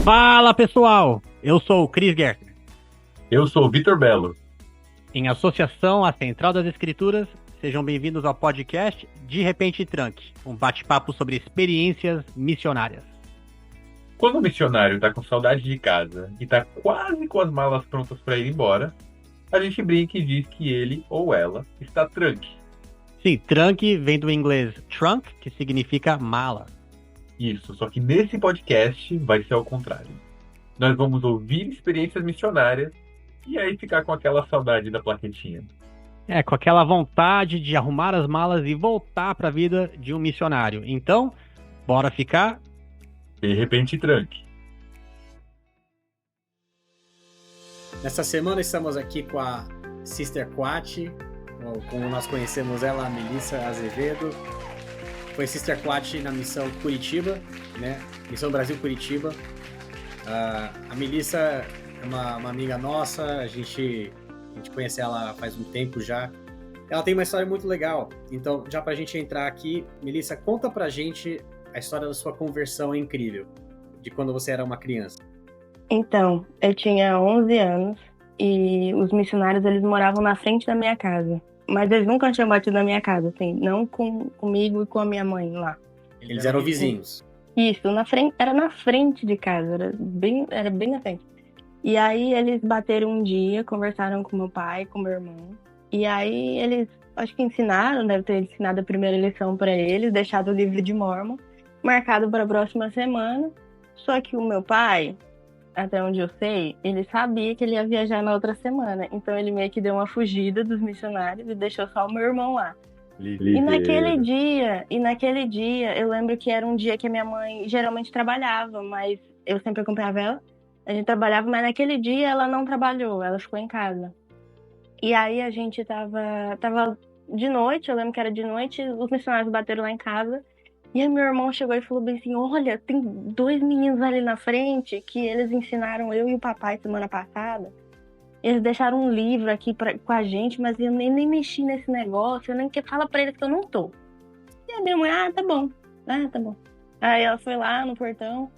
Fala pessoal, eu sou o Chris Gertner, Eu sou o Vitor Belo. em associação à Central das Escrituras. Sejam bem-vindos ao podcast De Repente Tranque, um bate-papo sobre experiências missionárias. Quando o missionário tá com saudade de casa e tá quase com as malas prontas para ir embora, a gente brinca e diz que ele ou ela está tranque. Sim, tranque vem do inglês trunk, que significa mala. Isso, só que nesse podcast vai ser ao contrário. Nós vamos ouvir experiências missionárias e aí ficar com aquela saudade da plaquetinha. Com aquela vontade de arrumar as malas e voltar para a vida de um missionário. Então, bora ficar? De repente, tranque. Nessa semana estamos aqui com a Sister Quat, ou como nós conhecemos ela, a Melissa Azevedo. Foi Sister Quat na missão Curitiba, né? Missão Brasil Curitiba. A Melissa é uma amiga nossa, a gente conhece ela faz um tempo já. Ela tem uma história muito legal, então já pra gente entrar aqui, Melissa, conta pra gente a história da sua conversão incrível, de quando você era uma criança. Então, eu tinha 11 anos e os missionários, eles moravam na frente da minha casa. Mas eles nunca tinham batido na minha casa, assim, não comigo e com a minha mãe lá. Eles eram vizinhos. Isso, era na frente de casa, era bem na frente. E aí eles bateram um dia, conversaram com meu pai, com meu irmão. E aí eles, acho que ensinaram, deve ter ensinado a primeira lição para eles, deixado o livro de Mórmon, marcado para a próxima semana. Só que o meu pai, até onde eu sei, ele sabia que ele ia viajar na outra semana. Então ele meio que deu uma fugida dos missionários e deixou só o meu irmão lá. E naquele dia, eu lembro que era um dia que a minha mãe geralmente trabalhava, mas eu sempre acompanhava ela. A gente trabalhava, mas naquele dia ela não trabalhou, ela ficou em casa. E aí a gente tava de noite, eu lembro que era de noite, os missionários bateram lá em casa. E aí meu irmão chegou e falou bem assim, olha, tem 2 meninos ali na frente que eles ensinaram eu e o papai semana passada. Eles deixaram um livro aqui com a gente, mas eu nem mexi nesse negócio, eu nem que fala pra eles que eu não tô. E a minha mãe, tá bom. Tá bom. Aí ela foi lá no portão,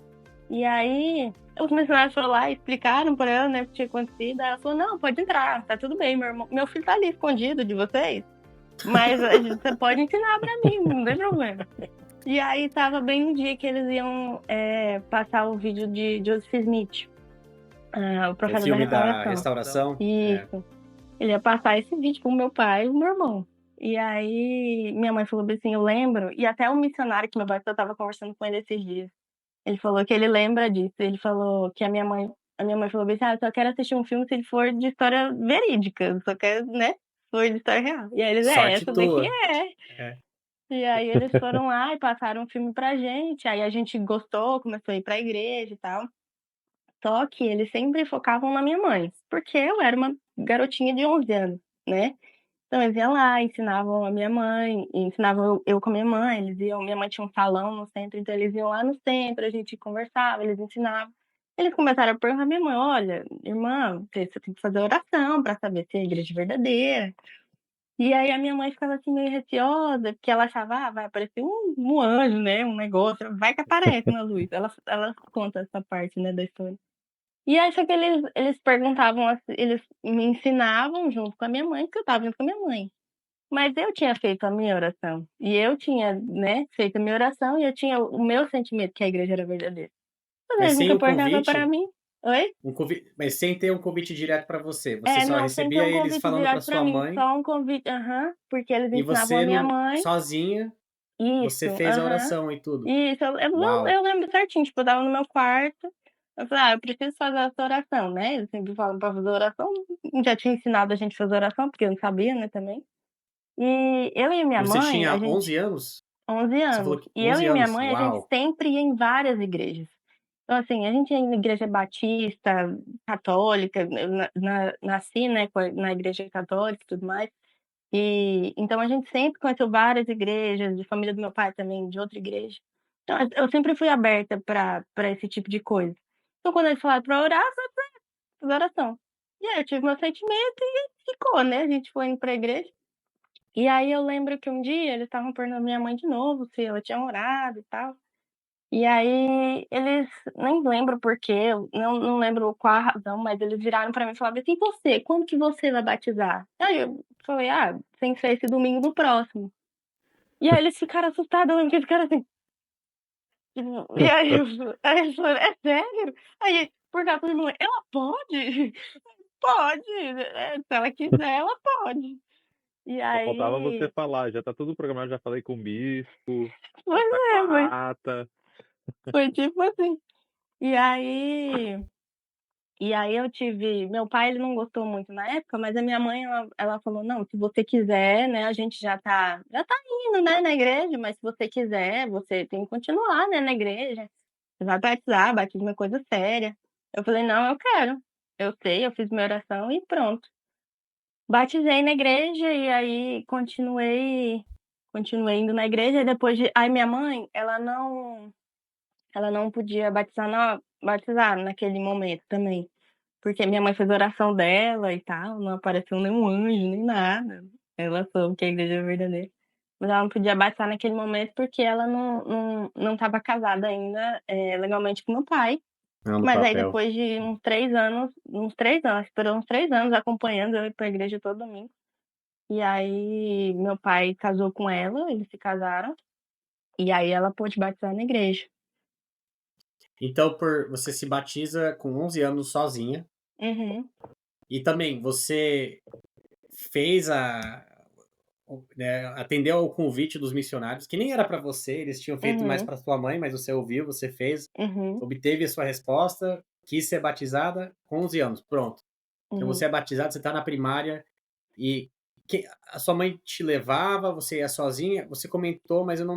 e aí os missionários foram lá e explicaram pra ela, né, o que tinha acontecido. Aí ela falou, não, pode entrar, tá tudo bem, meu filho tá ali escondido de vocês, mas você pode ensinar pra mim, não tem problema. E aí tava bem no dia que eles iam passar o vídeo de Joseph Smith, o Profeta O filme da da restauração. Isso. Ele ia passar esse vídeo pro meu pai e o meu irmão. E aí minha mãe falou assim, eu lembro, e até o missionário que meu pai tava conversando com ele esses dias, ele falou que ele lembra disso. Ele falou que a minha mãe falou assim, eu só quero assistir um filme se ele for de história verídica, eu só quero, né, se for de história real. E aí eles, Sorte essa tua. daqui é. E aí eles foram lá e passaram um filme pra gente, aí a gente gostou, começou a ir pra igreja e tal. Só que eles sempre focavam na minha mãe, porque eu era uma garotinha de 11 anos, né? Então eles iam lá, ensinavam a minha mãe, ensinavam eu com a minha mãe, minha mãe tinha um salão no centro, então eles iam lá no centro, a gente conversava, eles ensinavam. Eles começaram a perguntar à minha mãe, olha, irmã, você tem que fazer oração pra saber se é a igreja verdadeira. E aí a minha mãe ficava assim meio receosa, porque ela achava, vai aparecer um anjo, né, um negócio, vai que aparece na luz. Ela conta essa parte, né, da história. E aí só que eles perguntavam, eles me ensinavam junto com a minha mãe, porque eu estava junto com a minha mãe. Mas eu tinha feito a minha oração. E eu tinha, né, feito a minha oração e eu tinha o meu sentimento que a igreja era verdadeira. Mas Mas eles sem nunca o perguntavam convite, para mim. Oi? mas sem ter um convite direto pra você. Você só Não, sem ter recebia um eles convite falando pra direto para sua mim, mãe só um convite, porque eles e ensinavam a você minha mãe. sozinha, você Isso, fez a oração e tudo. Isso, Uau. eu lembro certinho, tipo, eu tava no meu quarto, eu falei, eu preciso fazer essa oração, né? Eles sempre falam pra fazer oração, já tinha ensinado a gente a fazer oração, porque eu não sabia, né, também. E eu e minha Você mãe, tinha a 11 gente, anos? 11 Você anos, falou que e eu 11 e minha anos. mãe, a gente Uau. sempre ia em várias igrejas. Então, assim, a gente ia em igreja batista, católica, nasci, né, na igreja católica e tudo mais. E então a gente sempre conheceu várias igrejas, de família do meu pai também, de outra igreja. Então eu sempre fui aberta para esse tipo de coisa. Então quando eles falaram para orar, foi pra fazer oração. E aí eu tive meu sentimento e ficou, né? A gente foi indo pra igreja. E aí eu lembro que um dia eles estavam perguntando à minha mãe de novo se ela tinha orado e tal. E aí eles nem lembro por quê, eu não lembro qual a razão, mas eles viraram pra mim e falaram assim: "E você, quando que você vai batizar?" Aí eu falei: "Ah, sem ser esse domingo do próximo". E aí eles ficaram assustados, eu lembro que eles ficaram assim, tipo, e aí aí eles falaram: "É sério?" Aí perguntaram pra minha mãe: "Ela pode?" "Pode, se ela quiser, ela pode". E Só faltava você aí falar, já tá tudo programado, já falei com o bispo, já pois tá com é, a ata. foi tipo assim. E aí E aí eu tive meu pai ele não gostou muito na época, mas a minha mãe ela falou: "Não, se você quiser, né, a gente já tá indo, né, na igreja, mas se você quiser, você tem que continuar, né, na igreja. Você vai batizar, batismo é coisa séria". Eu falei: "Não, eu quero. Eu sei, eu fiz minha oração e pronto". Batizei na igreja e aí continuei indo na igreja e depois de aí minha mãe, ela não podia batizar naquele momento também. Porque minha mãe fez a oração dela e tal, não apareceu nenhum anjo, nem nada. Ela soube que a igreja é verdadeira. Mas ela não podia batizar naquele momento, porque ela não estava casada ainda, legalmente com meu pai. Não, no Mas aí papel. depois de uns 3 anos, esperou uns 3 anos acompanhando eu ir pra igreja todo domingo. E aí meu pai casou com ela, eles se casaram, e aí ela pôde batizar na igreja. Então, você se batiza com 11 anos sozinha. Uhum, E também você fez né, atendeu ao convite dos missionários, que nem era para você, eles tinham feito mais uhum, para sua mãe, mas você ouviu, você fez, uhum, obteve a sua resposta, quis ser batizada com 11 anos, pronto. Então uhum. você é batizado, você está na primária e a sua mãe te levava, você ia sozinha, você comentou, mas eu não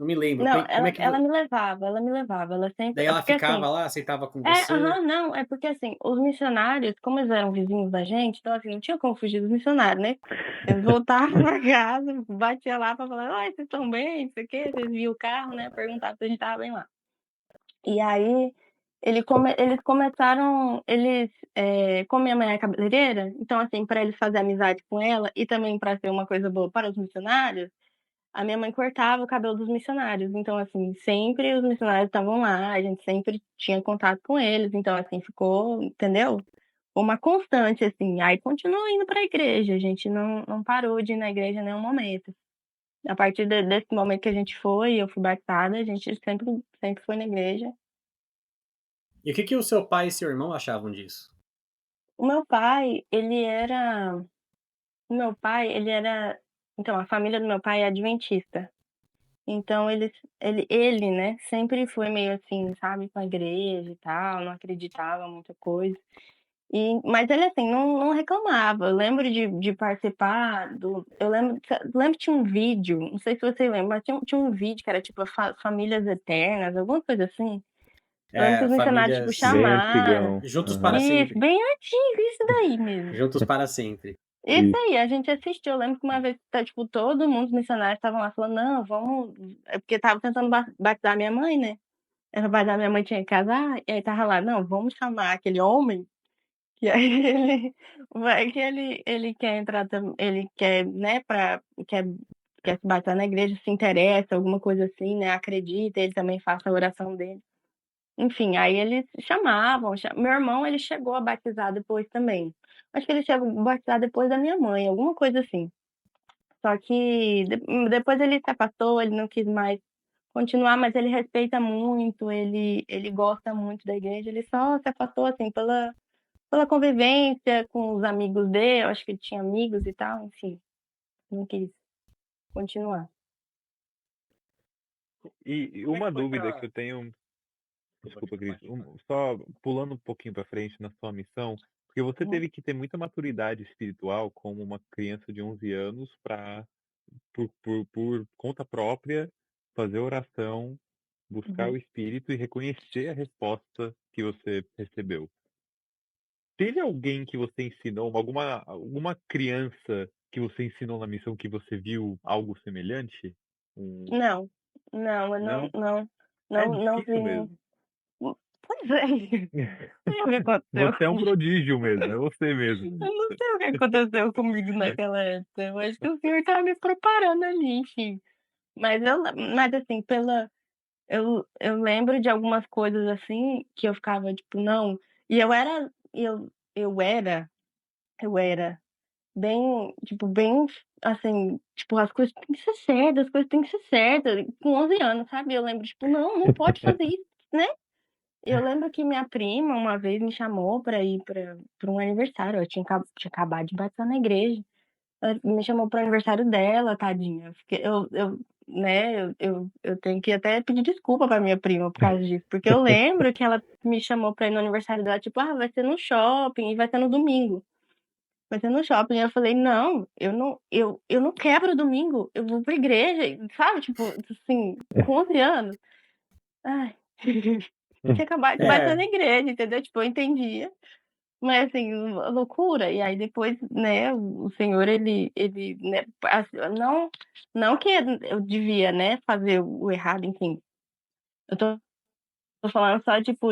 me lembro. Não, Como é ela que ela me levava, ela me levava, ela sempre daí é ela porque assim ficava lá, aceitava com você? aham, não, é porque assim, os missionários, como eles eram vizinhos da gente, então assim, não tinha como fugir dos missionários, né. Eles voltavam pra casa, batia lá pra falar: "Oi, vocês estão bem, não sei o quê", vocês viam o carro, né, perguntavam se a gente estava bem lá. E aí, eles começaram como minha mãe é cabeleireira, então assim, pra eles fazer amizade com ela e também pra ser uma coisa boa para os missionários, a minha mãe cortava o cabelo dos missionários, então, assim, sempre os missionários estavam lá, a gente sempre tinha contato com eles, então, assim, ficou, entendeu? Uma constante, assim. Aí continuou indo para a igreja, a gente não parou de ir na igreja em nenhum momento. A partir desse momento que a gente foi, eu fui batizada, a gente sempre foi na igreja. E o que o seu pai e seu irmão achavam disso? O meu pai, ele era o meu pai, ele era então, a família do meu pai é adventista. Então ele, né, sempre foi meio assim, sabe, com a igreja e tal, não acreditava muita coisa. Mas ele, assim, não reclamava. Eu lembro de participar do eu lembro que tinha um vídeo, não sei se você lembra, mas tinha um vídeo que era tipo Famílias Eternas, alguma coisa assim. Eu lembro que É, os missionários, tipo, famílias Bem chamaram. antigão. juntos para Aham. Isso, sempre. bem antigo, isso daí mesmo. Juntos para sempre. Isso Isso. aí, a gente assistiu. Eu lembro que uma vez tá, tipo, todo mundo, os missionários estavam lá falando: "Não, vamos", é porque estavam tentando batizar minha mãe, né. Era batizar minha mãe, tinha que casar, e aí tava lá: "Não, vamos chamar aquele homem, que aí ele quer entrar ele quer, né, quer se batizar na igreja, se interessa, alguma coisa assim, né, acredita, ele também faça a oração dele". Enfim, aí eles meu irmão, ele chegou a batizar depois também. Acho que ele chegou a batizar depois da minha mãe, alguma coisa assim. Só que depois ele se afastou, ele não quis mais continuar, mas ele respeita muito, ele gosta muito da igreja, ele só se afastou, assim, pela convivência com os amigos dele, eu acho que ele tinha amigos e tal, enfim, não quis continuar. E Como é que uma foi dúvida que pra eu tenho, desculpa, desculpa, Cris, pode falar. só pulando um pouquinho para frente na sua missão, porque você Uhum, teve que ter muita maturidade espiritual como uma criança de 11 anos para, por conta própria, fazer oração, buscar uhum. o Espírito e reconhecer a resposta que você recebeu. Teve alguém que você ensinou, alguma criança que você ensinou na missão que você viu algo semelhante? Um, Não, não, eu não? É não difícil vi. mesmo. Pois é, não sei o que aconteceu Você é um comigo. prodígio mesmo, é você mesmo. Eu não sei o que aconteceu comigo naquela época, eu acho que o senhor estava me preparando ali, enfim. Mas assim, eu lembro de algumas coisas, assim, que eu ficava tipo: "Não", e eu era bem, tipo, bem, assim, tipo, as coisas têm que ser certas, as coisas têm que ser certas, com 11 anos, sabe. Eu lembro, tipo: "Não, não pode fazer isso", né. Eu lembro que minha prima uma vez me chamou pra ir pra um aniversário, eu tinha acabado de batizar na igreja. Ela me chamou para o aniversário dela, tadinha. Né, eu tenho que até pedir desculpa pra minha prima por causa disso, porque eu lembro que ela me chamou pra ir no aniversário dela, tipo: "Ah, vai ser no shopping e vai ser no domingo, vai ser no shopping". E eu falei: "Não, eu não quebro domingo, eu vou pra igreja", e sabe, tipo, assim, com 11 anos. Ai, tinha acabado de bater É, na igreja, entendeu? Tipo, eu entendia. Mas assim, loucura. E aí depois, né, o senhor ele, né, não que eu devia, né, fazer o errado, enfim. Eu tô falando só, tipo,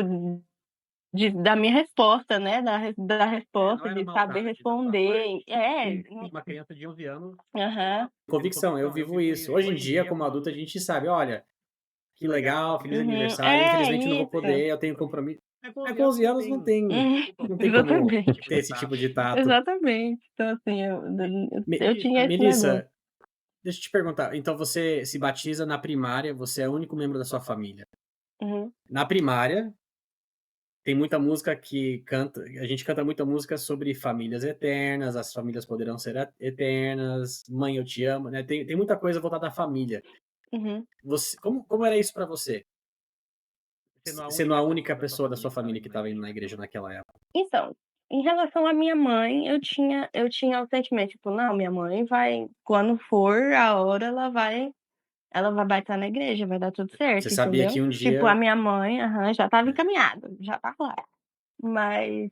da minha resposta, né, da É, não resposta, era de saber maldade da sua parte. responder. É, Uma criança de 11 anos aham, tendo convicção, eu convicção. Eu vivo vivo isso. isso. Hoje em Hoje em dia, dia, como como adulto, a adulto, gente sabe, olha, que legal, feliz uhum, aniversário. é Infelizmente não vou isso. poder, eu tenho compromisso. com É, 11 com anos 11 não anos tem, não tem, Uhum, não tem como esse exatamente, tipo ter de esse tipo tato. de tato. exatamente. Então assim, eu tinha esse negócio. Melissa, deixa eu te perguntar. Então você se batiza na primária, você é o único membro da sua família. Uhum, Na primária, tem muita música que canta, a gente canta muita música sobre famílias eternas, as famílias poderão ser eternas, mãe eu te amo, né? Tem muita coisa voltada à família. uhum. Você, como era isso pra você? Sendo a Sendo a única pessoa única da sua pessoa da família sua que estava família indo que na estava indo igreja na naquela igreja época. naquela época. Então, em relação à minha mãe, eu tinha o sentimento, tipo: "Não, minha mãe vai quando for a hora, ela vai batizar na igreja, vai dar tudo Você certo", sabia que entendeu. um Tipo, a dia. minha mãe, aham, já estava encaminhada, já estava lá. Mas,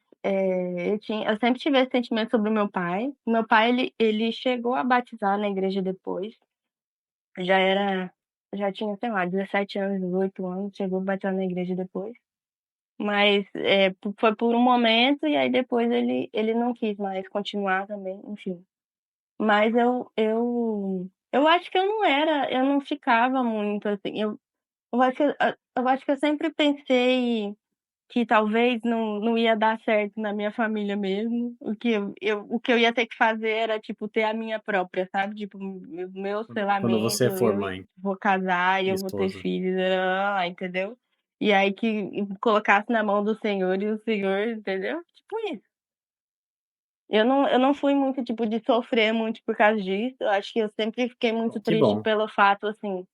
eu sempre tive esse sentimento sobre o meu pai. O meu pai, ele chegou a batizar na igreja depois, já era já tinha, sei lá, 17 anos, 18 anos, chegou a batizar na igreja depois. Mas, foi por um momento e aí depois ele não quis mais continuar também, enfim. Mas eu acho que eu não ficava muito, assim, eu acho que eu sempre pensei que talvez não ia dar certo na minha família mesmo, o que eu ia ter que fazer era, tipo, ter a minha própria, sabe, tipo, meu Quando selamento, você for eu mãe vou casar e e eu vou ter esposa. filhos, entendeu. E aí que colocasse na mão do Senhor e o Senhor, entendeu, tipo isso. Eu não fui muito, tipo, de sofrer muito por causa disso, eu acho que eu sempre fiquei muito Que triste bom. pelo fato, assim,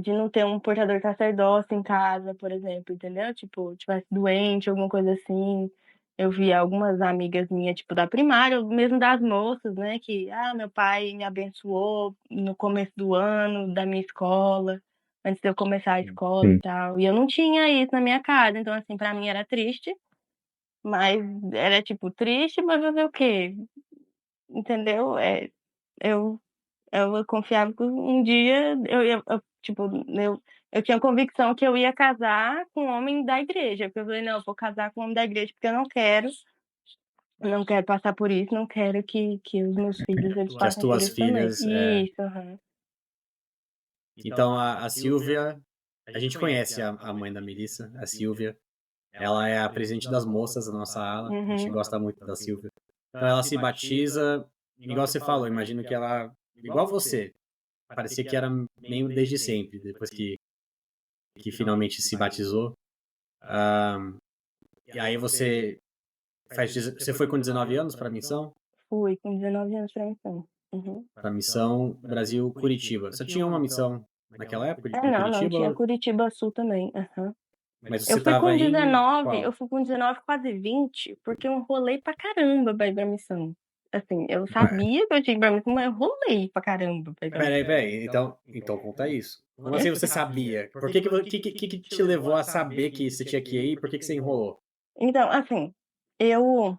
de não ter um portador sacerdócio em casa, por exemplo, entendeu? Tipo, tivesse doente, alguma coisa assim. Eu via algumas amigas minhas, tipo, da primária, ou mesmo das moças, né, que: "Ah, meu pai me abençoou no começo do ano da minha escola, antes de eu começar a escola e Sim. tal". E eu não tinha isso na minha casa, então, assim, pra mim era triste, mas era, tipo, triste, mas fazer o quê? Entendeu? Eu eu confiava que um dia tipo, eu tinha convicção que eu ia casar com um homem da igreja, porque eu falei: "Não, eu vou casar com um homem da igreja, porque eu não quero passar por isso, não quero que os meus filhos eles Que as passem por tuas isso também". filhas. Isso, aham. Então a Silvia, a gente conhece a mãe da Melissa, a Silvia. Ela é a presidente das moças da nossa ala. A gente Uhum. gosta muito da Silvia. Então ela se batiza, igual você falou, imagino que ela, igual você, parecia que era meio desde sempre, depois que finalmente se batizou. Ah, e aí você foi com 19 anos para a missão? Fui com 19 anos pra missão. Uhum. Para a missão Brasil Curitiba. Só tinha uma missão naquela época É, em não, tinha Curitiba, Curitiba Sul também. Aham. mas Eu você fui com estava em 19, eu qual? fui com 19, quase 20, porque eu enrolei pra caramba pra ir pra missão. Assim, eu Ué, sabia que eu tinha que ir pra missão, mas eu enrolei pra caramba pra ir pra peraí, missão. peraí. Então conta isso. Como assim você sabia? Por que te levou a saber que você tinha que ir? Por que você enrolou? Então, assim, eu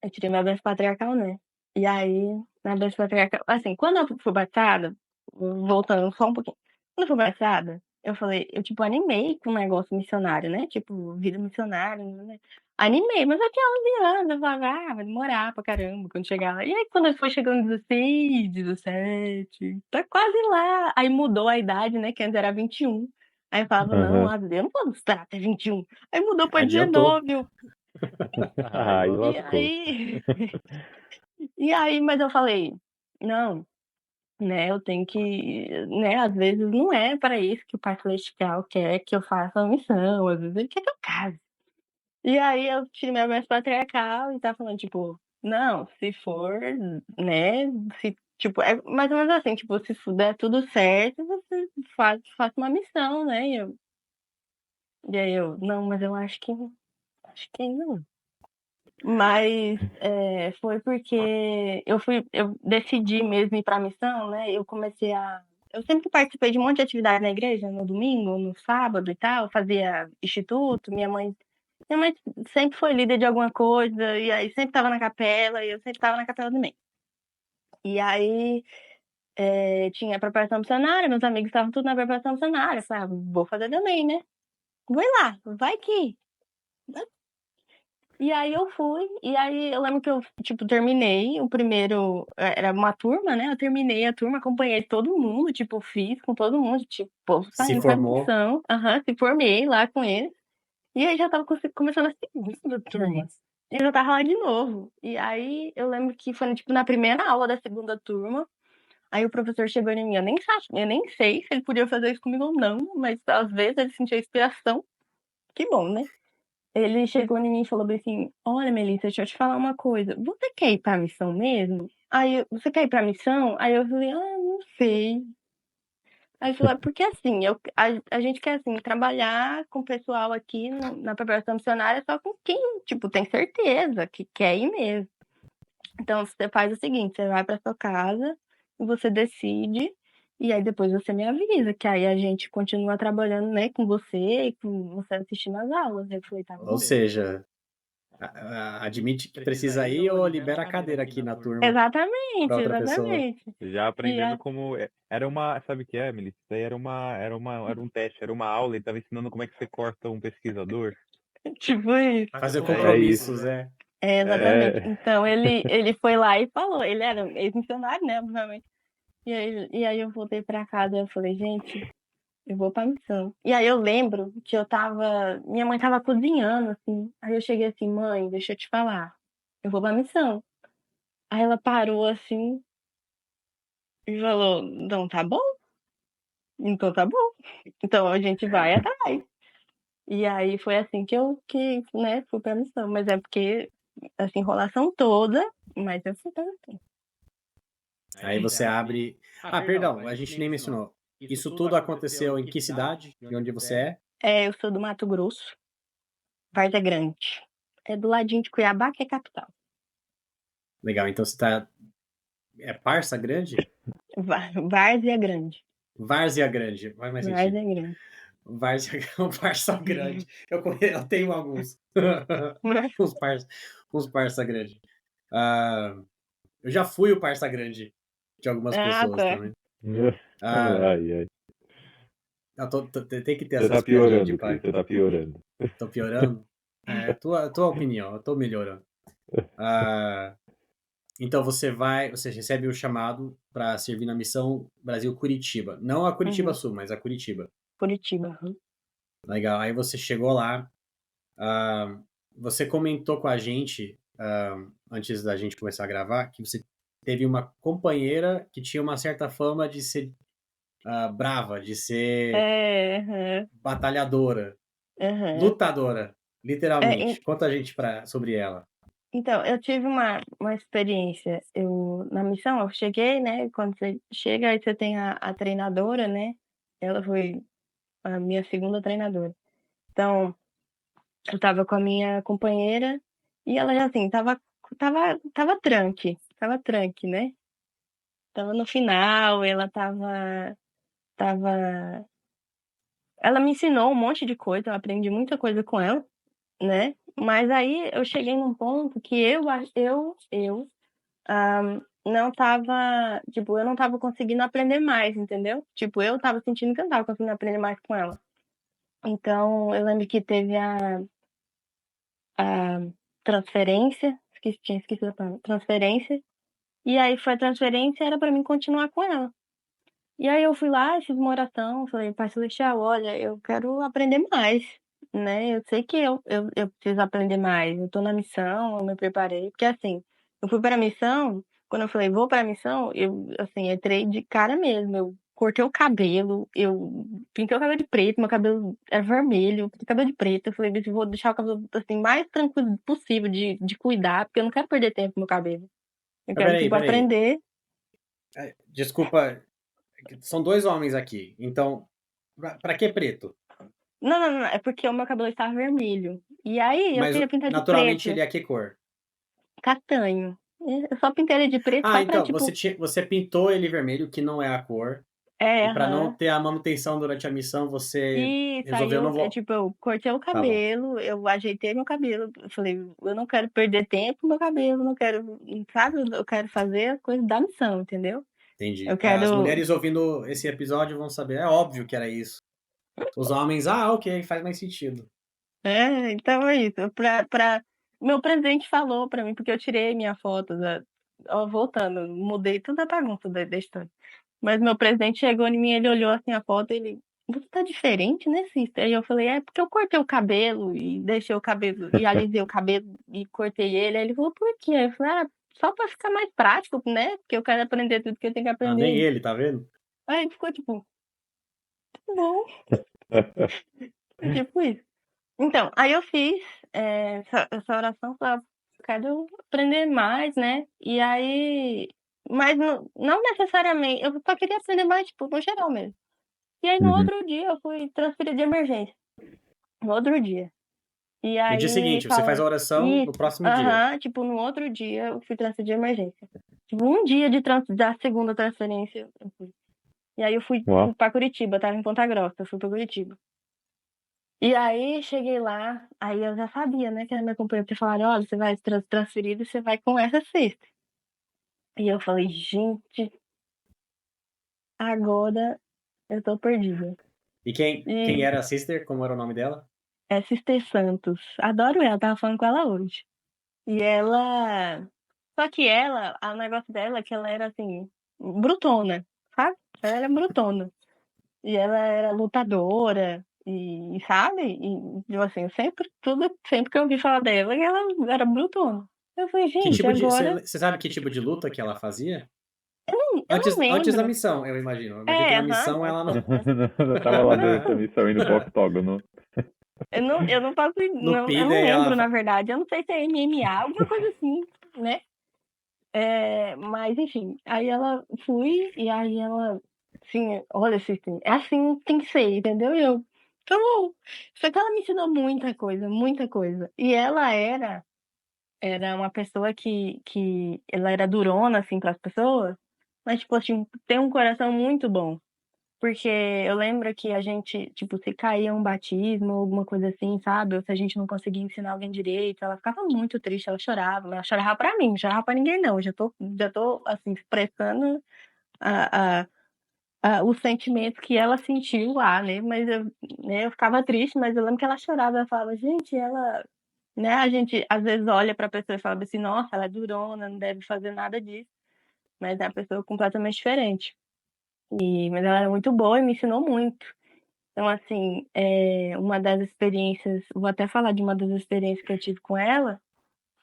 eu tirei minha bênção patriarcal, né. E aí, na bênção patriarcal assim, quando eu fui batizada, voltando só um pouquinho, quando eu fui batizada, eu falei eu, tipo, animei com o negócio missionário, né, tipo, vida missionária, né. Animei, mas eu tinha 11 anos, eu falava: "Ah, vai demorar pra caramba quando chegar lá". E aí quando foi chegando 16, 17, tá quase lá. Aí mudou a idade, né, que antes era 21. Aí eu falava, não, eu não posso esperar até 21. Aí mudou pra Adiantou. 19. Aí E lascou. aí, e aí, mas eu falei, não, né, eu tenho que, né, às vezes não é para isso que o pai celestial quer que eu faça a missão, às vezes ele quer que eu case. E aí eu tive minha mãe patriarcal e tá falando, tipo, não, se for, né, se, tipo, é mais ou menos assim, tipo, se der tudo certo, você faz uma missão, né, e aí eu, não, mas eu acho que não. Mas foi porque eu decidi mesmo ir pra missão, né? Eu sempre participei de um monte de atividade na igreja, no domingo, no sábado e tal, fazia instituto, minha mãe sempre foi líder de alguma coisa, e aí sempre tava na capela, e eu sempre tava na capela também. E aí tinha a preparação missionária, meus amigos estavam tudo na preparação missionária, eu falei, vou fazer também, né? Vai lá, vai que. E aí eu fui, e aí eu lembro que eu, tipo, terminei o primeiro, era uma turma, né? Eu terminei a turma, acompanhei todo mundo, tipo, fiz com todo mundo, tipo, o povo tá Se indo pra formou. missão, se formei lá com eles. E aí já tava começando a segunda turma. E eu já tava lá de novo. E aí eu lembro que foi, tipo, na primeira aula da segunda turma, aí o professor chegou em mim, eu nem sei se ele podia fazer isso comigo ou não, mas às vezes ele sentia inspiração, que bom, né? Ele chegou em mim e falou bem assim: olha, Melissa, deixa eu te falar uma coisa. Você quer ir pra missão mesmo? Você quer ir pra missão? Aí eu falei: não sei. Aí ele falou: porque assim, a gente quer assim, trabalhar com o pessoal aqui na preparação missionária só com quem, tipo, tem certeza que quer ir mesmo. Então você faz o seguinte: você vai pra sua casa e você decide. E aí depois você me avisa, que aí a gente continua trabalhando, né, com você e com você assistindo as aulas. Eu falei, tá bom. Ou seja, admite que precisa ir ou libera a cadeira aqui na turma pra Exatamente, outra pessoa. exatamente. Já E aprendendo como. Era uma. Sabe o que é, Melissa? Isso aí era um teste, era uma aula, ele tava ensinando como é que você corta um pesquisador. tipo isso. Fazer É compromissos, isso. é. Exatamente. É. Então ele foi lá e falou, ele era ex-missionário, né, obviamente. E aí eu voltei pra casa e eu falei, gente, eu vou pra missão. E aí eu lembro que minha mãe tava cozinhando, assim. Aí eu cheguei assim, mãe, deixa eu te falar, eu vou pra missão. Aí ela parou assim e falou, então tá bom, então tá bom. Então a gente vai atrás. E aí foi assim né, fui pra missão. Mas é porque, essa enrolação toda, mas eu fui pra missão. Aí você abre. Perdão, a gente nem mencionou. Isso tudo aconteceu em que cidade? De onde você é? Eu sou do Mato Grosso, Várzea Grande. É do ladinho de Cuiabá, que é capital. Legal, então você tá. É Parça Grande? Várzea Grande. Várzea Grande, faz mais sentido. Várzea Grande. Várzea, Parça Grande. Eu tenho alguns. uns Parça Grande. Eu já fui o Parça Grande de algumas pessoas Tá. também. Ai, ai. Tem que ter Você essas tá piadinhas de piorando, Cris, pai. você tá piorando. Tô piorando? Tua opinião, eu tô melhorando. Então você recebe o chamado para servir na missão Brasil Curitiba. Não a Curitiba Uhum. Sul, mas a Curitiba. Curitiba. Legal. Aí você chegou lá. Você comentou com a gente, antes da gente começar a gravar, que você teve uma companheira que tinha uma certa fama de ser brava, de ser batalhadora, Uhum. lutadora, literalmente. Conta a gente sobre ela. Então, eu tive uma experiência. Na missão, eu cheguei, né? Quando você chega, aí você tem a treinadora, né? Ela foi a minha segunda treinadora. Então, eu tava com a minha companheira e ela já assim, tava tranque, né? Tava no final, tava, ela me ensinou um monte de coisa, eu aprendi muita coisa com ela, né? Mas aí eu cheguei num ponto que não tava, tipo, eu não tava conseguindo aprender mais, entendeu? Tipo, eu tava sentindo que eu não tava conseguindo aprender mais com ela. Então, eu lembro que teve a transferência, tinha esquecido a palavra, transferência, e aí foi a transferência, era pra mim continuar com ela. E aí eu fui lá, fiz uma oração, falei, Pai Celestial, olha, eu quero aprender mais, né? Eu sei que eu preciso aprender mais, eu tô na missão, eu me preparei, porque assim, eu fui para a missão, quando eu falei, vou para a missão, eu, assim, entrei de cara mesmo, eu cortei o cabelo, eu pintei o cabelo de preto, meu cabelo era vermelho, eu pintei o cabelo de preto, eu falei, eu vou deixar o cabelo, assim, mais tranquilo possível de cuidar, porque eu não quero perder tempo com o meu cabelo. Eu Mas quero, peraí, tipo, peraí. aprender. Desculpa, são dois homens aqui. Então, pra que preto? Não, não, não, é porque o meu cabelo estava vermelho. E aí eu Mas queria pintar de naturalmente ele preto, é que cor? castanho. Eu só pintei ele de preto Ah, só pra, então, tipo, você pintou ele vermelho, que não é a cor. é, E para não aham. ter a manutenção durante a missão, você Isso, aí resolveu não voltar. tipo, eu cortei o Tá bom, cabelo, eu ajeitei meu cabelo. Eu falei, eu não quero perder tempo com meu cabelo, não quero, sabe? Eu quero fazer a coisa da missão, entendeu? entendi. Eu As quero. mulheres ouvindo esse episódio vão saber, é óbvio que era isso. Os homens, ok, faz mais sentido. É, então é isso. Meu presidente falou pra mim, porque eu tirei minha foto ó, voltando, mudei toda a bagunça da história. Mas meu presidente chegou em mim, ele olhou assim a foto, ele, você tá diferente, né, sister? Aí eu falei, é porque eu cortei o cabelo e deixei o cabelo, e alisei o cabelo e cortei ele. Aí ele falou, por quê? Aí eu falei, só pra ficar mais prático, né? Porque eu quero aprender tudo que eu tenho que Ah, aprender nem aí. ele, tá vendo? Aí ele ficou tipo, tá bom, tipo isso. Então, aí eu fiz essa oração pra quero aprender mais, né? E aí, mas não necessariamente, eu só queria aprender mais, tipo, no geral mesmo. E aí no Uhum. outro dia eu fui transferida de emergência. No outro dia. E No dia aí seguinte, você faz fala, a oração no isso, próximo dia. aham, tipo, no outro dia eu fui transferida de emergência. Tipo, um dia da segunda transferência eu fui. E aí eu fui Uau. pra Curitiba, eu tava em Ponta Grossa, eu fui pra Curitiba. E aí cheguei lá, aí eu já sabia, né, que era minha companheira, porque falaram, olha, você vai ser transferido e você vai com essa cesta. E eu falei, gente, agora eu tô perdida. E quem E era a sister? Como era o nome dela? é Sister Santos, adoro ela, tava falando com ela hoje. E ela. Só que ela, o negócio dela é que ela era assim, brutona, sabe? Ela era brutona. E ela era lutadora, sabe? E, tipo assim, sempre que eu ouvi falar dela, ela era brutona. Eu falei, Que gente, tipo de. agora. Você sabe que tipo de luta que ela fazia? Eu não Antes da lembro. missão, eu imagino. Eu imagino que É, na aham. missão ela não. Eu tava lá durante a missão indo pro octógono. Eu não faço. No Eu não Piden, lembro, na ela. verdade. Eu não sei se é MMA, alguma coisa assim, né? Mas enfim, aí ela fui, e aí ela, assim, olha, assim, é assim que tem que ser, entendeu? E eu, tá bom. Só que ela me ensinou muita coisa, muita coisa. E ela era uma pessoa que ela era durona, assim, com as pessoas, mas, tipo assim, tem um coração muito bom. Porque eu lembro que a gente, tipo, se caía um batismo, alguma coisa assim, sabe? Ou se a gente não conseguia ensinar alguém direito, ela ficava muito triste, ela chorava, mas ela chorava pra mim, não chorava pra ninguém, não. Eu já tô assim, expressando a, a, o sentimento que ela sentiu lá, né? Mas eu ficava triste, mas eu lembro que ela chorava, ela falava, gente, ela, né? A gente às vezes olha pra pessoa e fala assim, nossa, ela é durona, não deve fazer nada disso. Mas é uma pessoa completamente diferente. Mas ela era muito boa e me ensinou muito. Então, assim, uma das experiências, vou até falar de uma das experiências que eu tive com ela,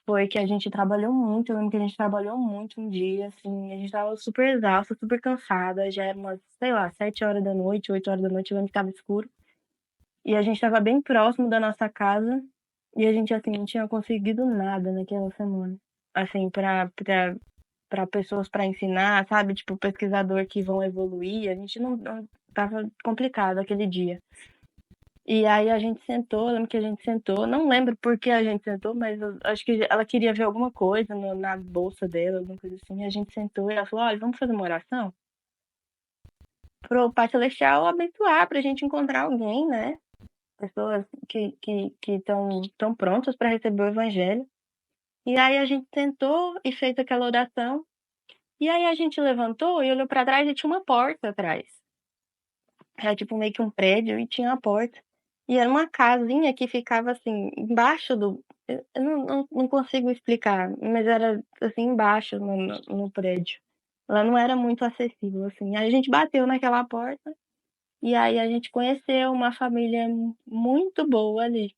foi que a gente trabalhou muito. Eu lembro que a gente trabalhou muito um dia, assim, a gente tava super exausta, super cansada, já era umas, sei lá, 7 horas da noite, 8 horas da noite, eu lembro que tava escuro. E a gente tava bem próximo da nossa casa, e a gente, assim, não tinha conseguido nada naquela semana. Assim, para pessoas para ensinar, sabe? Tipo, pesquisador que vão evoluir, a gente não tava complicado aquele dia. E aí a gente sentou, eu lembro que a gente sentou, não lembro por que a gente sentou, mas eu acho que ela queria ver alguma coisa na bolsa dela, alguma coisa assim. E a gente sentou e ela falou: olha, vamos fazer uma oração pro Pai Celestial abençoar, pra gente encontrar alguém, né? Pessoas que estão tão prontas para receber o Evangelho. E aí a gente sentou e fez aquela oração. E aí a gente levantou e olhou para trás e tinha uma porta atrás. Era tipo meio que um prédio e tinha uma porta. E era uma casinha que ficava assim, embaixo do. Eu não consigo explicar, mas era assim, embaixo no prédio. ela não era muito acessível, assim. Aí a gente bateu naquela porta e aí a gente conheceu uma família muito boa ali.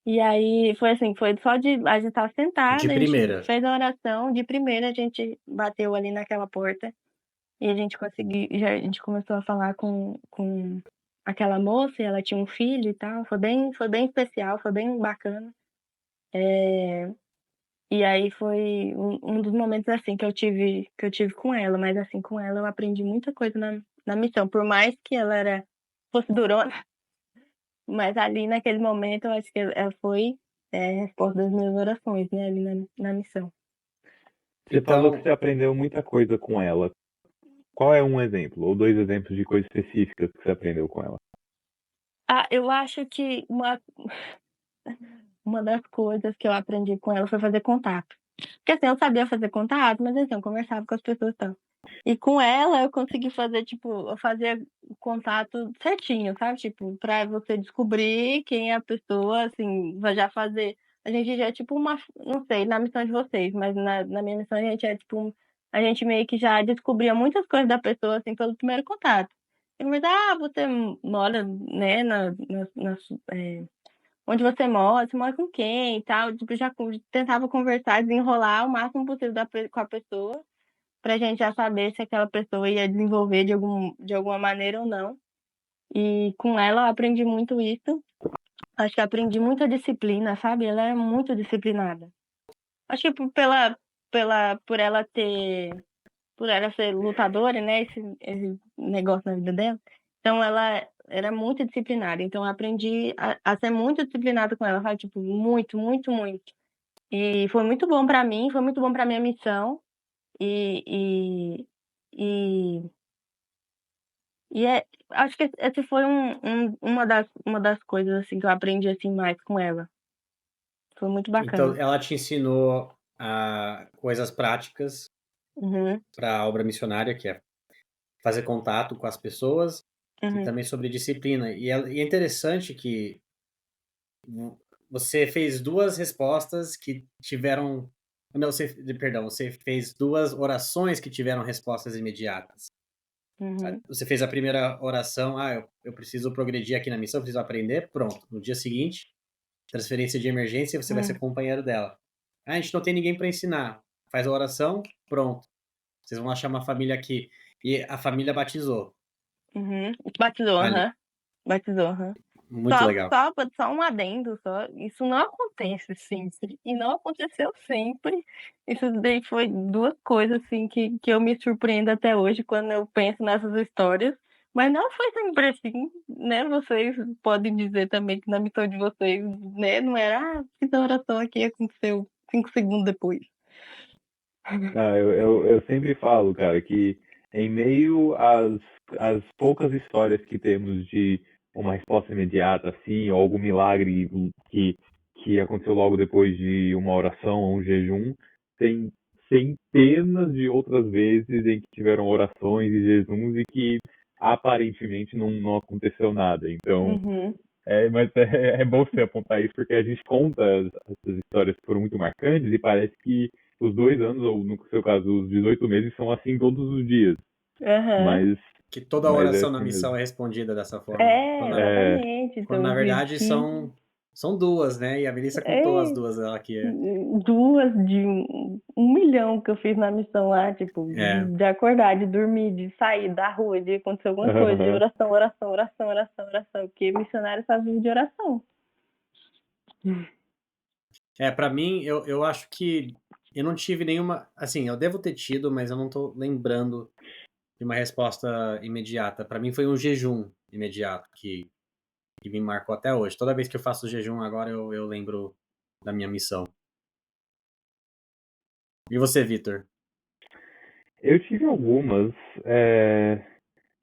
E aí foi assim, foi só de a gente estava sentada, De a gente primeira. fez a oração, de primeira a gente bateu ali naquela porta e a gente conseguiu, a gente começou a falar com aquela moça, e ela tinha um filho e tal, foi bem especial, foi bem bacana. E aí foi um dos momentos assim que eu tive com ela, mas assim, com ela eu aprendi muita coisa na missão, por mais que ela fosse durona, mas ali naquele momento eu acho que ela foi a resposta das minhas orações, né, ali na missão. Você falou que Então, você aprendeu muita coisa com ela. Qual é um exemplo, ou dois exemplos de coisas específicas que você aprendeu com ela? Ah, eu acho que uma das coisas que eu aprendi com ela foi fazer contato. Porque assim, eu sabia fazer contato, mas assim, eu conversava com as pessoas e tal. E com ela eu consegui fazer, tipo, eu fazia o contato certinho, sabe? Tipo, pra você descobrir quem é a pessoa, assim, vai já fazer. A gente já é tipo uma, não sei, na missão de vocês, mas na minha missão a gente é tipo, a gente meio que já descobria muitas coisas da pessoa, assim, pelo primeiro contato. Eu me você mora, né, onde você mora com quem e tal. Tipo, já tentava conversar, desenrolar o máximo possível com a pessoa, pra gente já saber se aquela pessoa ia desenvolver de alguma maneira ou não. E com ela eu aprendi muito isso. Acho que aprendi muita disciplina, sabe? Ela é muito disciplinada. Acho que por ela ser lutadora, né? Esse negócio na vida dela. Então ela era muito disciplinada. Então eu aprendi a ser muito disciplinada com ela, sabe? Tipo, muito, muito, muito. E foi muito bom pra mim, foi muito bom pra minha missão. E, e, acho que esse foi uma das coisas assim que eu aprendi assim mais com ela. Foi muito então bacana. ela te ensinou coisas práticas Uhum, para a obra missionária, que é fazer contato com as pessoas e uhum, também sobre disciplina. E é interessante que você fez duas respostas que tiveram. Não, perdão, você fez duas orações que tiveram respostas imediatas. uhum, Você fez a primeira oração, eu preciso progredir aqui na missão, eu preciso aprender, pronto. No dia seguinte, transferência de emergência, você vai ser uhum, companheiro dela. A gente não tem ninguém para ensinar. Faz a oração, pronto. Vocês vão achar uma família aqui. E a família batizou uhum. Batizou, ali. aham. Batizou, aham. Muito legal. Só um adendo, só. Isso não acontece sempre. E não aconteceu sempre. Isso daí foi duas coisas, assim, que eu me surpreendo até hoje quando eu penso nessas histórias. Mas não foi sempre assim, né? Vocês podem dizer também que na missão de vocês, né? Não era, fiz a oração aqui, aconteceu 5 segundos depois. Ah, eu sempre falo, cara, que em meio às poucas histórias que temos de uma resposta imediata, assim, ou algum milagre que aconteceu logo depois de uma oração ou um jejum, tem centenas de outras vezes em que tiveram orações e jejuns e que aparentemente não aconteceu nada. Então, Uhum. mas é bom você apontar isso, porque a gente conta essas histórias que foram muito marcantes e parece que os 2 anos, ou no seu caso, os 18 meses, são assim todos os dias. Aham. Mas, Que toda mas é oração na assim missão mesmo. é respondida dessa forma. É, exatamente. Quando Então, na verdade que são duas, né? E a Melissa contou as é duas ela aqui. duas de 1 milhão que eu fiz na missão lá, tipo, É, de acordar, de dormir, de sair da rua, de acontecer alguma coisa, de oração, oração, oração, oração, oração, porque missionário só vive de oração. para mim, eu acho que eu não tive nenhuma. Assim, eu devo ter tido, mas eu não tô lembrando de uma resposta imediata. Para mim foi um jejum imediato que me marcou até hoje. Toda vez que eu faço jejum agora, eu lembro da minha missão. E você, Vitor? Eu tive algumas.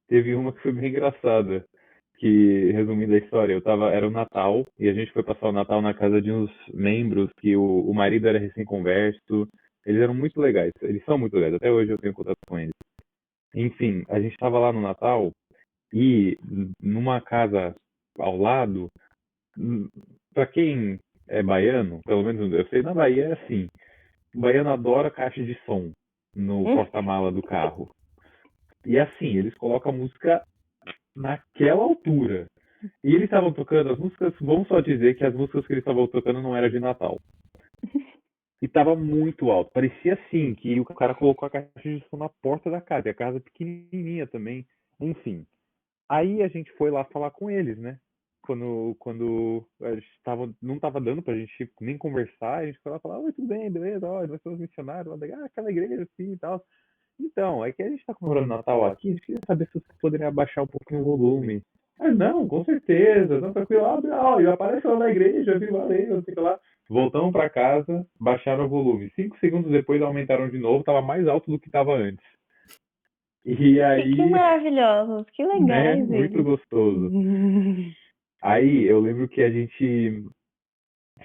Teve uma que foi bem engraçada. Que, resumindo a história, era o Natal e a gente foi passar o Natal na casa de uns membros que o marido era recém-converso. Eles eram muito legais, eles são muito legais, até hoje eu tenho contato com eles. Enfim, a gente estava lá no Natal e numa casa ao lado, para quem é baiano, pelo menos eu sei, na Bahia é assim, o baiano adora caixa de som. no porta-mala do carro. E assim, eles colocam a música naquela altura. E eles estavam tocando as músicas, vamos só dizer que as músicas que eles estavam tocando não eram de Natal. E tava muito alto. Parecia assim, que o cara colocou a caixa de som na porta da casa. E a casa pequenininha também. Enfim. Aí a gente foi lá falar com eles, né? Quando a gente não tava dando pra gente nem conversar, a gente foi lá falar, oi, tudo bem, beleza, ó, nós somos missionários lá aquela igreja assim e tal. Então, é que a gente tá comemorando Natal aqui, a gente queria saber se você poderia abaixar um pouquinho o volume. Ah, não, com certeza, não, tranquilo, e aparece lá na igreja, viu, valeu, não sei o que lá. Voltamos pra casa, baixaram o volume. 5 segundos depois aumentaram de novo, tava mais alto do que tava antes. E Que aí, maravilhosos, que né, legais muito eles. gostoso. Aí eu lembro que a gente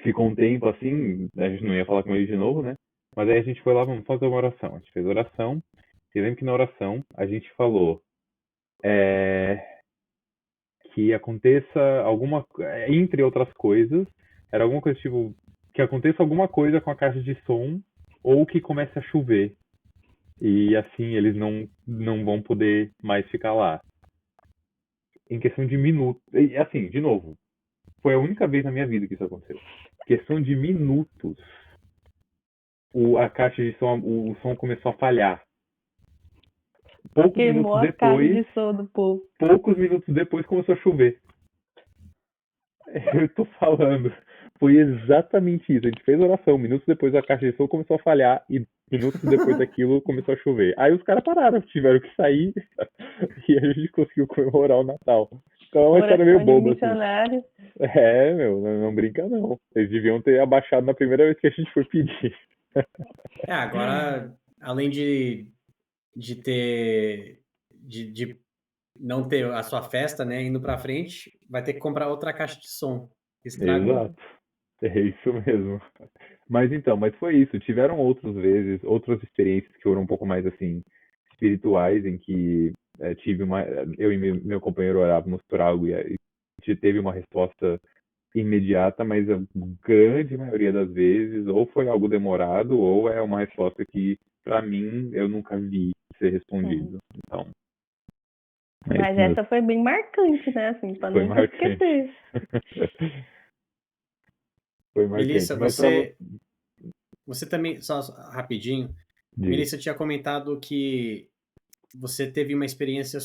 ficou um tempo assim, a gente não ia falar com ele de novo, né? Mas aí a gente foi lá, vamos fazer uma oração. A gente fez oração. E eu lembro que na oração a gente falou que aconteça entre outras coisas, era alguma coisa tipo, que aconteça alguma coisa com a caixa de som ou que comece a chover. E assim eles não vão poder mais ficar lá. Em questão de minutos. E assim, de novo, foi a única vez na minha vida que isso aconteceu. Questão de minutos, a caixa de som, o som começou a falhar. Queimou a caixa de som do povo. Poucos minutos depois começou a chover. Eu tô falando. Foi exatamente isso. A gente fez oração. Minutos depois a caixa de som começou a falhar. E minutos depois daquilo começou a chover. Aí os caras pararam, tiveram que sair. E a gente conseguiu comemorar o Natal. Então é uma história meio boba. Missionário. Assim. Meu, não brinca não. Eles deviam ter abaixado na primeira vez que a gente foi pedir. Agora, além de ter. De não ter a sua festa, né, indo pra frente, vai ter que comprar outra caixa de som. Estragou. Exato. É isso mesmo. Mas foi isso. Tiveram outras experiências que foram um pouco mais assim espirituais, em que eu e meu companheiro orávamos por algo e a gente teve uma resposta imediata, mas a grande maioria das vezes ou foi algo demorado ou é uma resposta que para mim eu nunca vi ser respondido. Então, mas essa foi bem marcante, né? Assim, pra foi nunca marcante. esquecer. Foi marcante. Melissa, Mas você também, só rapidinho, Diga. Melissa tinha comentado que você teve uma experiência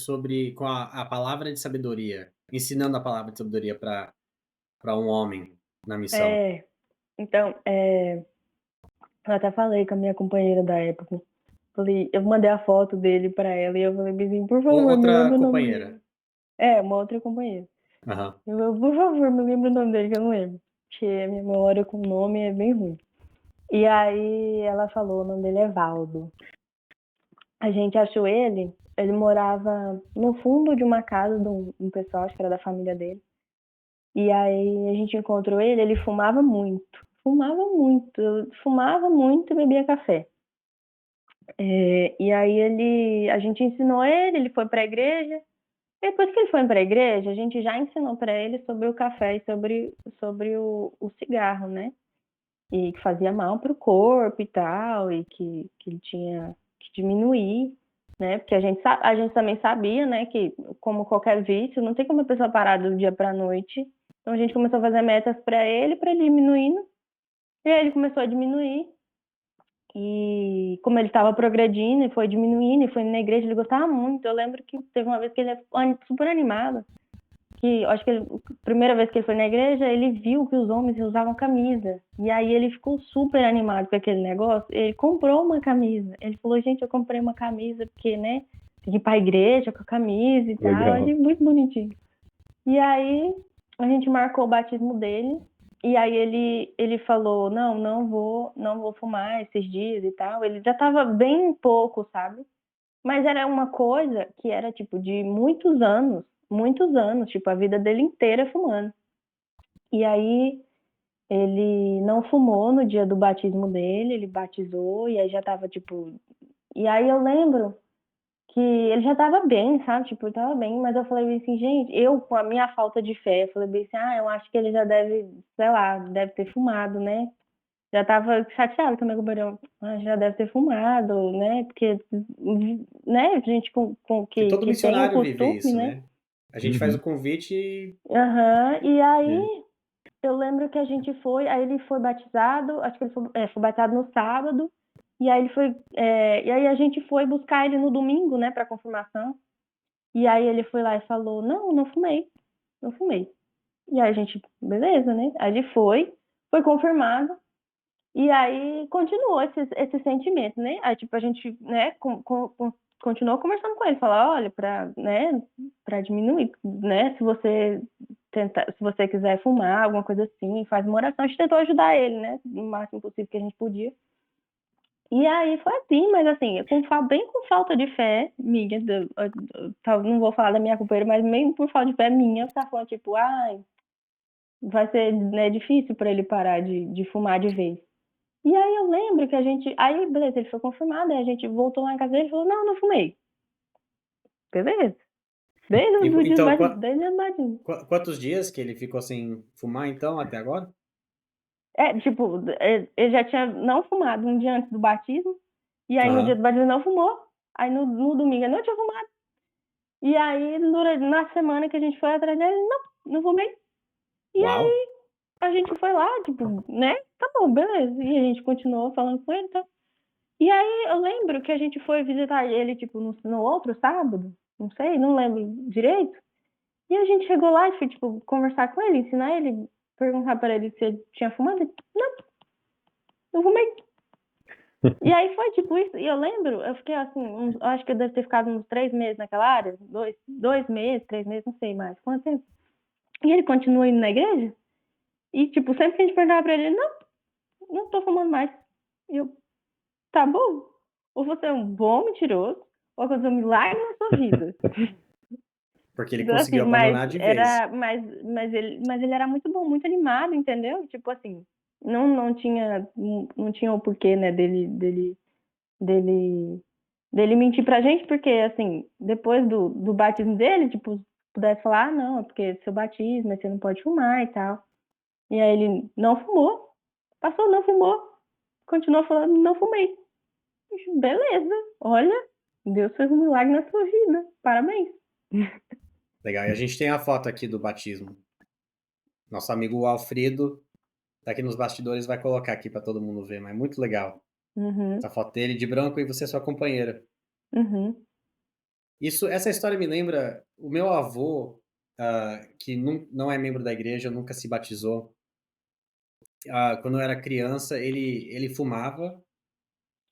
com a palavra de sabedoria, ensinando a palavra de sabedoria para um homem na missão. Então, eu até falei com a minha companheira da época. Eu mandei a foto dele pra ela e eu falei, Bizinho, por favor, Outra me lembra companheira. o nome dele. Uma outra companheira. Uhum. Eu falei, por favor, me lembra o nome dele que eu não lembro. Porque a minha memória com o nome é bem ruim. E aí ela falou, o nome dele é Valdo. A gente achou ele morava no fundo de uma casa de um pessoal, acho que era da família dele. E aí a gente encontrou ele fumava muito. Fumava muito e bebia café. E aí a gente ensinou ele foi para a igreja. Depois que ele foi para a igreja, a gente já ensinou para ele sobre o café e sobre o cigarro, né? E que fazia mal para o corpo e tal, e que ele tinha que diminuir, né? Porque a gente também sabia, né, que como qualquer vício, não tem como a pessoa parar do dia para a noite. Então a gente começou a fazer metas para ele diminuindo. E aí ele começou a diminuir. E como ele estava progredindo e foi diminuindo e foi na igreja, ele gostava muito. Eu lembro que teve uma vez que ele é super animado. Que acho que a primeira vez que ele foi na igreja, ele viu que os homens usavam camisa. E aí ele ficou super animado com aquele negócio. Ele comprou uma camisa. Ele falou, gente, eu comprei uma camisa porque, né, tem que ir pra igreja com a camisa e tal. Eu achei muito bonitinho. E aí a gente marcou o batismo dele. E aí ele falou, não vou fumar esses dias e tal. Ele já tava bem pouco, sabe? Mas era uma coisa que era, tipo, de muitos anos, tipo, a vida dele inteira fumando. E aí ele não fumou no dia do batismo dele, ele batizou e aí já tava, tipo... E aí eu lembro que ele já tava bem, sabe? Tipo, ele tava bem, mas eu falei assim, gente, eu com a minha falta de fé, eu falei bem assim, eu acho que ele já deve, sei lá, deve ter fumado, né? já tava chateada que o meu companheiro já deve ter fumado, né? Porque, né, gente Que todo que tem o missionário vive costume, isso, né? né? A gente faz o convite e Aham, e é. aí eu lembro que a gente foi, aí ele foi batizado, acho que ele foi batizado no sábado, e aí ele foi, e aí a gente foi buscar ele no domingo, né, pra confirmação, e aí ele foi lá e falou, não fumei, não fumei. E aí a gente, beleza, né? Aí ele foi confirmado, e aí continuou esse sentimento, né? Aí, tipo, a gente, né, continuou conversando com ele, falar, olha, né, pra diminuir, né, se você quiser fumar, alguma coisa assim, faz uma oração. A gente tentou ajudar ele, né, no máximo possível que a gente podia. E aí foi assim, mas assim, bem com falta de fé minha, não vou falar da minha companheira, mas meio por falta de fé minha, tá falando, tipo, ai, vai ser, né, difícil pra ele parar de fumar de vez. E aí eu lembro que aí beleza, ele foi confirmado, aí a gente voltou lá em casa dele e falou, não fumei. Beleza. Então, Desde o batismo. quantos dias que ele ficou sem fumar, então, até agora? Tipo, ele já tinha não fumado um dia antes do batismo, e aí no dia do batismo não fumou, aí no domingo ele não tinha fumado. E aí na semana que a gente foi atrás dele, não fumei. E Uau! aí a gente foi lá, tipo, né? Tá bom, beleza. E a gente continuou falando com ele, então. E aí eu lembro que a gente foi visitar ele, tipo, no outro sábado, não sei, não lembro direito. E a gente chegou lá e foi, tipo, conversar com ele, ensinar ele, perguntar pra ele se ele tinha fumado. Ele, não fumei. E aí foi, tipo, isso. E eu lembro, eu fiquei assim, eu acho que eu devo ter ficado uns 3 meses naquela área, 2 meses, 3 meses, não sei mais, quanto tempo. E ele continua indo na igreja. E, tipo, sempre que a gente perguntava pra ele, não tô fumando mais. E eu, tá bom. Ou você é um bom mentiroso, ou aconteceu um milagre na sua vida. Porque ele Então, assim, conseguiu abandonar de vez. mas ele era muito bom, muito animado, entendeu? Tipo assim, não tinha o porquê, né, dele mentir pra gente, porque assim, depois do batismo dele, tipo, pudesse falar, não, é porque seu batismo, você não pode fumar e tal. E aí ele não fumou, passou, não fumou, continuou falando, não fumei. Beleza, olha, Deus fez um milagre na sua vida, parabéns. Legal. E a gente tem a foto aqui do batismo. Nosso amigo Alfredo tá aqui nos bastidores, vai colocar aqui para todo mundo ver, mas muito legal. Uhum, Essa foto dele de branco e você sua companheira. uhum, Essa história me lembra o meu avô, que não é membro da igreja, nunca se batizou. Quando eu era criança, ele fumava.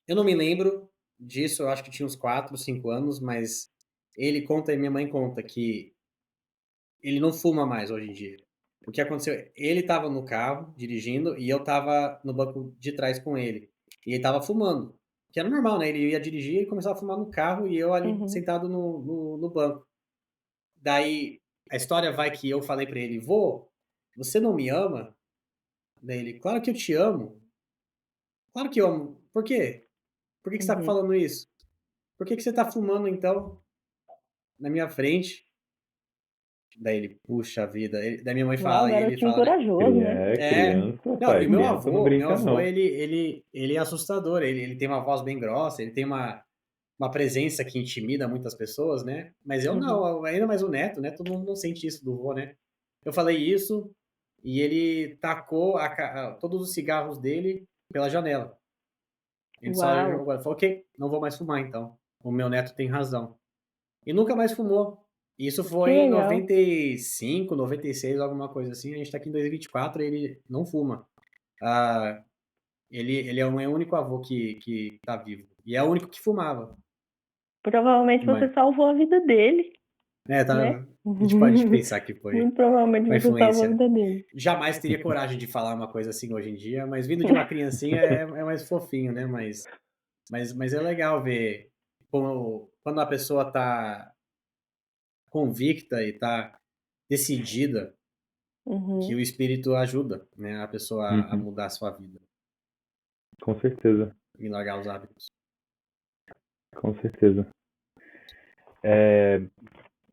Eu não me lembro disso, eu acho que tinha uns 4, 5 anos, mas ele conta e minha mãe conta que ele não fuma mais hoje em dia. O que aconteceu? Ele estava no carro dirigindo e eu estava no banco de trás com ele. E ele estava fumando, que era normal, né? Ele ia dirigir e começava a fumar no carro e eu ali uhum, sentado no banco. Daí a história vai que eu falei pra ele: vô, você não me ama? Daí ele: claro que eu te amo. Claro que eu amo. Por quê? Por que você tá uhum. falando isso? Por que você tá fumando então na minha frente? Daí ele: puxa vida. Daí minha mãe Uau, fala, e ele garotinho fala, né? corajoso, né? É. Criança, Não, e pai, o meu criança não avô, brinca não. ele é assustador. Ele tem uma voz bem grossa, ele tem uma presença que intimida muitas pessoas, né? Mas eu Uhum. não, ainda mais o neto, né? Todo mundo não sente isso do vô, né? Eu falei isso e ele tacou todos os cigarros dele pela janela. Ele só Uau, jogou, falou, ok, não vou mais fumar então. O meu neto tem razão. E nunca mais fumou. Isso que foi em legal. 95, 96, alguma coisa assim. A gente tá aqui em 2024 e ele não fuma. Ah, ele é o meu único avô que tá vivo. E é o único que fumava. Provavelmente você Mas, salvou a vida dele, né? tá, a gente pode pensar que foi Muito provavelmente uma você salvou a influência. vida dele. Jamais teria coragem de falar uma coisa assim hoje em dia, mas vindo de uma criancinha é mais fofinho, né? Mas é legal ver quando a pessoa tá convicta e tá decidida, que Uhum. o espírito ajuda, né, a pessoa a Uhum, mudar a sua vida com certeza, e largar os hábitos. com certeza. É,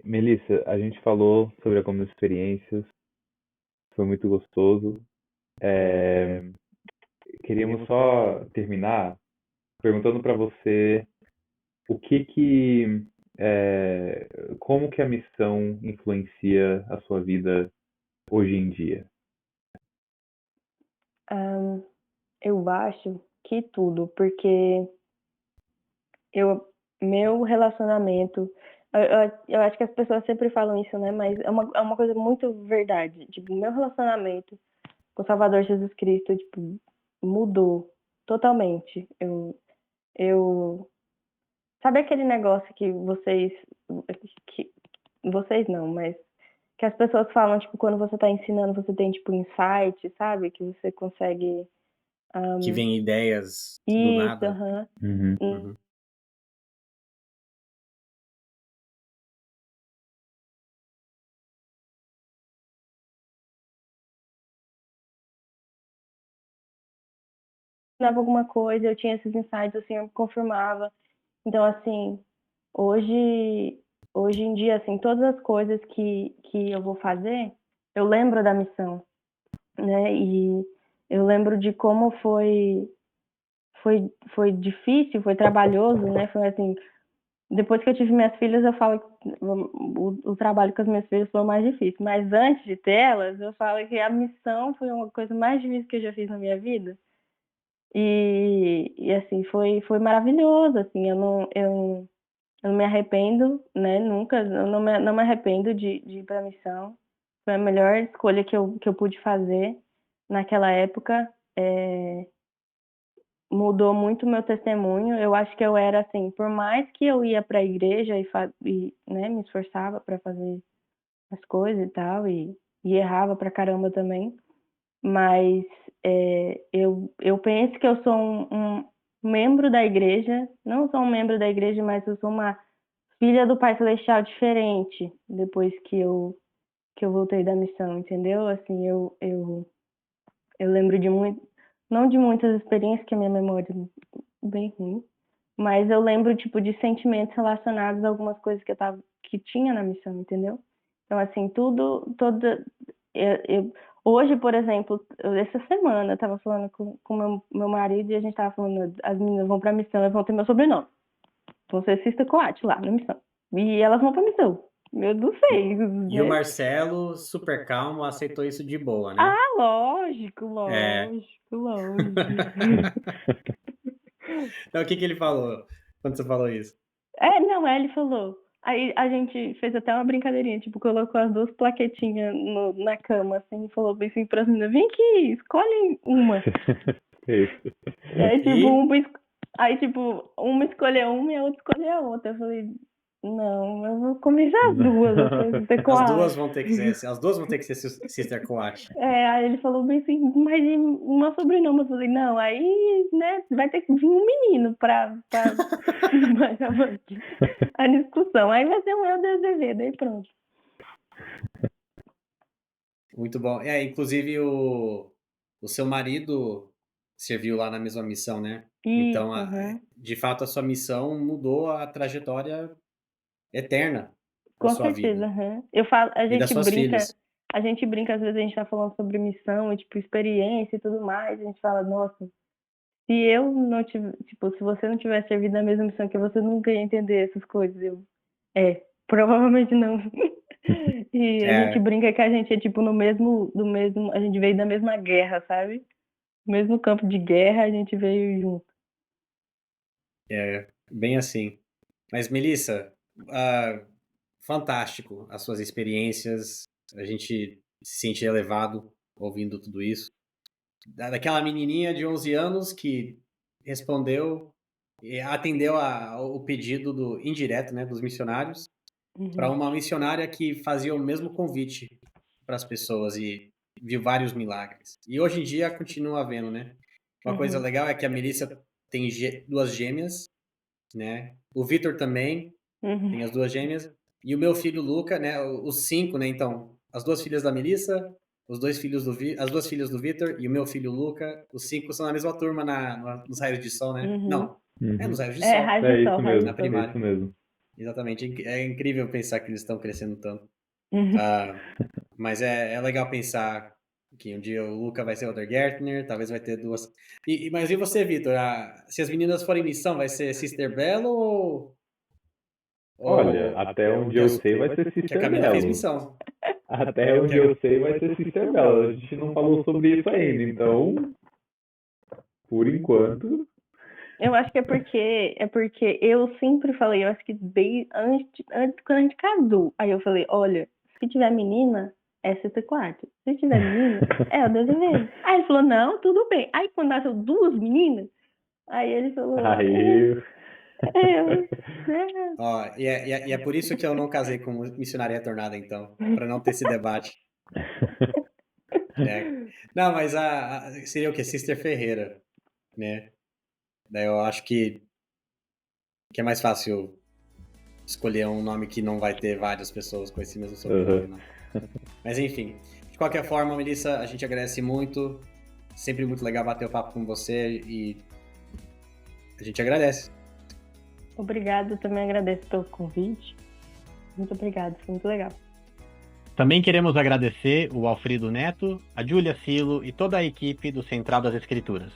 Melissa, a gente falou sobre algumas experiências, foi muito gostoso. queríamos só terminar perguntando para você o como que a missão influencia a sua vida hoje em dia? Ah, eu acho que tudo, porque meu relacionamento. Eu acho que as pessoas sempre falam isso, né? Mas é uma coisa muito verdade. Tipo, meu relacionamento com o Salvador Jesus Cristo, tipo, mudou totalmente. Eu, sabe aquele negócio que que vocês não, mas que as pessoas falam, tipo, quando você tá ensinando, você tem, tipo, insight, sabe? Que você consegue. Que Um, vem ideias do isso, nada. aham. Uhum. Uhum. Ensinava alguma coisa, eu tinha esses insights, o Senhor me confirmava. Então, assim, hoje, hoje em dia, assim, todas as coisas que eu vou fazer, eu lembro da missão, né? E eu lembro de como foi difícil, foi trabalhoso, né? Foi assim, depois que eu tive minhas filhas, eu falo que o trabalho com as minhas filhas foi o mais difícil. Mas antes de tê-las, eu falo que a missão foi uma coisa mais difícil que eu já fiz na minha vida. E assim, foi maravilhoso, assim, eu não me arrependo, né, nunca, eu não me arrependo de ir pra missão. Foi a melhor escolha que eu pude fazer naquela época. Mudou muito o meu testemunho. Eu acho que eu era assim, por mais que eu ia pra igreja né, me esforçava para fazer as coisas e tal, e errava pra caramba também, mas eu penso que eu sou um membro da igreja, não sou um membro da igreja, mas eu sou uma filha do Pai Celestial diferente depois que eu voltei da missão, entendeu? Assim, eu lembro de muito, não de muitas experiências, que a minha memória é bem ruim, mas eu lembro, tipo, de sentimentos relacionados a algumas coisas que tinha na missão, entendeu? Então, assim, hoje, por exemplo, essa semana, eu tava falando com meu marido e a gente tava falando, as meninas vão pra missão, elas vão ter meu sobrenome. Vão ser Sister Coate lá na missão. E elas vão pra missão. Eu não sei, E o né? Marcelo, super calmo, aceitou isso de boa, né? Ah, lógico, É. lógico, lógico. Então, o que ele falou quando você falou isso? Não, ele falou. Aí a gente fez até uma brincadeirinha, tipo, colocou as duas plaquetinhas na cama, assim, e falou bem assim pras meninas, vem aqui, escolhe uma. Isso. Aí, tipo, E uma escolheu uma e a outra escolheu a outra. Eu falei, não, eu vou começar as duas, eu falei, ter as coragem. duas vão ter que ser, as duas vão ter que ser Sister Coate. Aí ele falou bem assim, mas e uma sobrenome? Eu falei, não, aí, né, vai ter que vir um menino pra a discussão. Aí vai ser um Helder Azevedo, aí pronto. Muito bom. Inclusive o seu marido serviu lá na mesma missão, né? Então, Isso, aham. de fato, a sua missão mudou a trajetória eterna da Com sua certeza, vida aham. e das suas filhas. A gente brinca, às vezes a gente tá falando sobre missão e, tipo, experiência e tudo mais, a gente fala, nossa, se eu não tive, tipo, se você não tivesse servido na mesma missão que eu, você nunca ia entender essas coisas. Provavelmente não. E a gente É, brinca que a gente é, tipo, a gente veio da mesma guerra, sabe? No mesmo campo de guerra, a gente veio junto. bem assim. Mas, Melissa, fantástico as suas experiências. A gente se sente elevado ouvindo tudo isso. Daquela menininha de 11 anos que respondeu e atendeu o pedido do indireto, né, dos missionários, para uma missionária que fazia o mesmo convite para as pessoas e viu vários milagres. E hoje em dia continua havendo, né? Uma coisa legal é que a Melissa tem duas gêmeas, né? O Vitor também tem as duas gêmeas. E o meu filho Luca, né? Os cinco, né? Então, as duas filhas da Melissa, os dois filhos as duas filhas do Vitor e o meu filho Luca. Os cinco são na mesma turma nos raios de sol, né? Não, nos raios de sol, Raios É de sol, isso raios mesmo, na de sol. é primária. isso mesmo. Exatamente. É incrível pensar que eles estão crescendo tanto. Mas é legal pensar Que um dia o Luca vai ser o Gärtner, talvez vai ter duas. Mas e você, Vitor? Se as meninas forem em missão, vai ser Sister Belo Olha, até onde eu sei vai ser que a Sister Camila fez Belo. missão. Até onde eu sei vai ser Sister Belo. A gente não falou sobre isso ainda, então, por enquanto. Eu acho que é porque eu sempre falei, eu acho que desde antes quando a gente casou, aí eu falei, olha, se tiver menina, é Sister Quarto. Se tiver menina, é o Deus Azevedo. Aí ele falou, não, tudo bem. Aí quando nasceu 2 meninas, aí ele falou, Aí. Ó, e é por isso que eu não casei com missionária tornada, então, para não ter esse debate. Né? Não, mas seria o quê? Sister Ferreira, né? Daí eu acho que é mais fácil escolher um nome que não vai ter várias pessoas com esse mesmo sobrenome, não. Mas enfim, de qualquer forma, Melissa, a gente agradece muito. Sempre muito legal bater o papo com você e a gente agradece. Obrigada, também agradeço pelo convite. Muito obrigada, foi muito legal. Também queremos agradecer o Alfredo Neto, a Júlia Silo e toda a equipe do Central das Escrituras.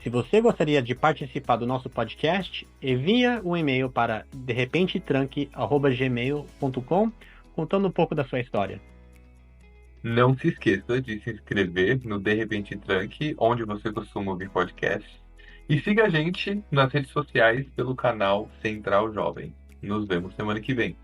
Se você gostaria de participar do nosso podcast, envia um e-mail para derrepentetranque@gmail.com contando um pouco da sua história. Não se esqueça de se inscrever no De Repente Trunk, onde você costuma ouvir podcast. E siga a gente nas redes sociais pelo canal Central Jovem. Nos vemos semana que vem.